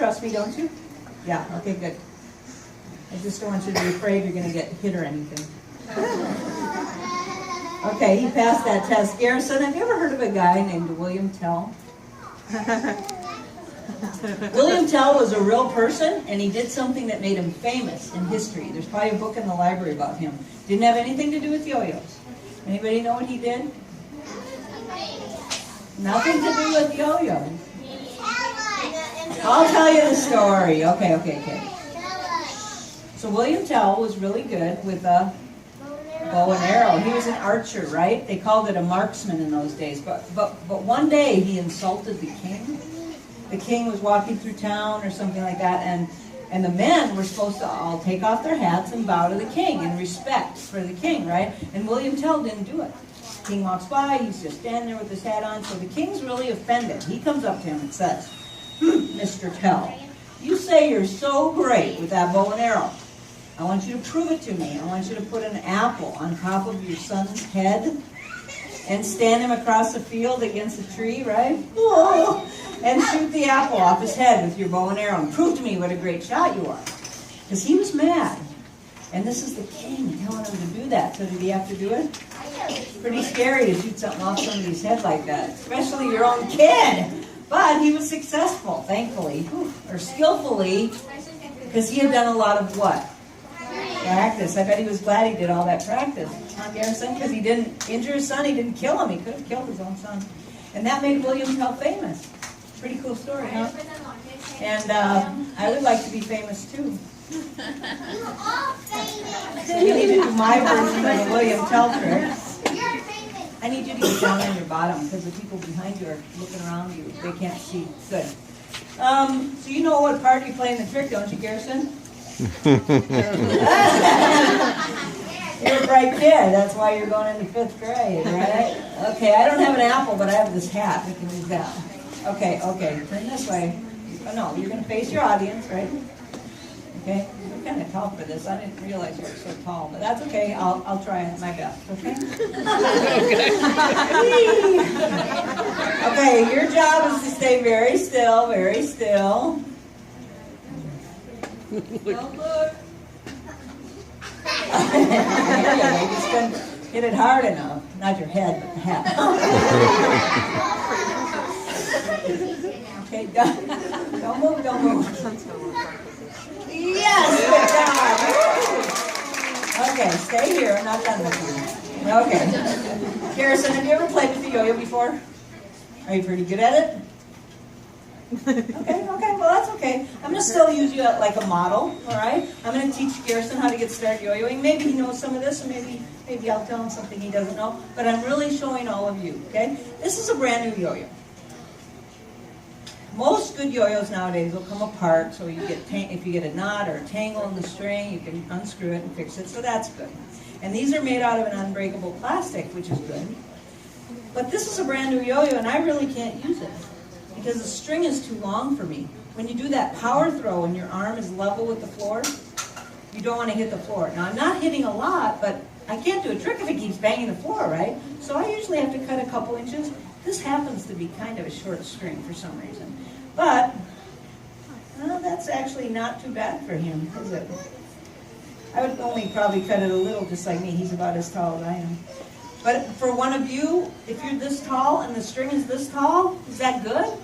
trust me, don't you? Yeah, okay, good. I just don't want you to be afraid you're going to get hit or anything. Okay, he passed that test. Garrison, have you ever heard of a guy named William Tell? William Tell was a real person, and he did something that made him famous in history. There's probably a book in the library about him. Didn't have anything to do with yo-yos. Anybody know what he did? Nothing to do with yo-yos. I'll tell you the story. Okay. So William Tell was really good with a bow and arrow. He was an archer, right? They called it a marksman in those days. But one day he insulted the king. The king was walking through town or something like that, and the men were supposed to all take off their hats and bow to the king in respect for the king, right? And William Tell didn't do it. The king walks by, he's just standing there with his hat on, so the king's really offended. He comes up to him and says, Mr. Tell, you say you're so great with that bow and arrow. I want you to prove it to me. I want you to put an apple on top of your son's head and stand him across the field against a tree, right? Whoa. And shoot the apple off his head with your bow and arrow and prove to me what a great shot you are. Because he was mad. And this is the king telling him to do that. So did he have to do it? It's pretty scary to shoot something off somebody's head like that, especially your own kid. But he was successful, thankfully, or skillfully, because he had done a lot of what? Practice. I bet he was glad he did all that practice. Huh, Garrison? Because he didn't injure his son, he didn't kill him. He could have killed his own son. And that made William Tell famous. Pretty cool story, huh? And I would like to be famous too. So you need to do my version of the William Tell trick. I need you to get down on your bottom because the people behind you are looking around you. They can't see. Good. So you know what part you play in the trick, don't you, Garrison? You're a bright kid. That's why you're going into 5th grade, right? Okay, I don't have an apple, but I have this hat. We can use that. Okay. Turn this way. Oh, no, you're going to face your audience, right? Okay. You're kind of tall for this. I didn't realize you were so tall, but that's okay. I'll try my best. Okay. Okay. Your job is to stay very still. Very still. Don't look. You just couldn't hit it hard enough. Not your head, but the hat. Okay, don't move. Yes, good job. Okay, stay here. I'm not done with you. Okay. Garrison, have you ever played with the yo-yo before? Are you pretty good at it? Okay, well that's okay. I'm going to still use you like a model, all right? I'm going to teach Garrison how to get started yo-yoing. Maybe he knows some of this, or maybe I'll tell him something he doesn't know. But I'm really showing all of you, okay? This is a brand new yo-yo. Most good yo-yos nowadays will come apart, so you get if you get a knot or a tangle in the string, you can unscrew it and fix it, so that's good. And these are made out of an unbreakable plastic, which is good. But this is a brand new yo-yo, and I really can't use it because the string is too long for me. When you do that power throw and your arm is level with the floor, you don't want to hit the floor. Now, I'm not hitting a lot, but I can't do a trick if it keeps banging the floor, right? So I usually have to cut a couple inches. This happens to be kind of a short string for some reason. But, that's actually not too bad for him, is it? I would only probably cut it a little, just like me. He's about as tall as I am. But for one of you, if you're this tall and the string is this tall, is that good?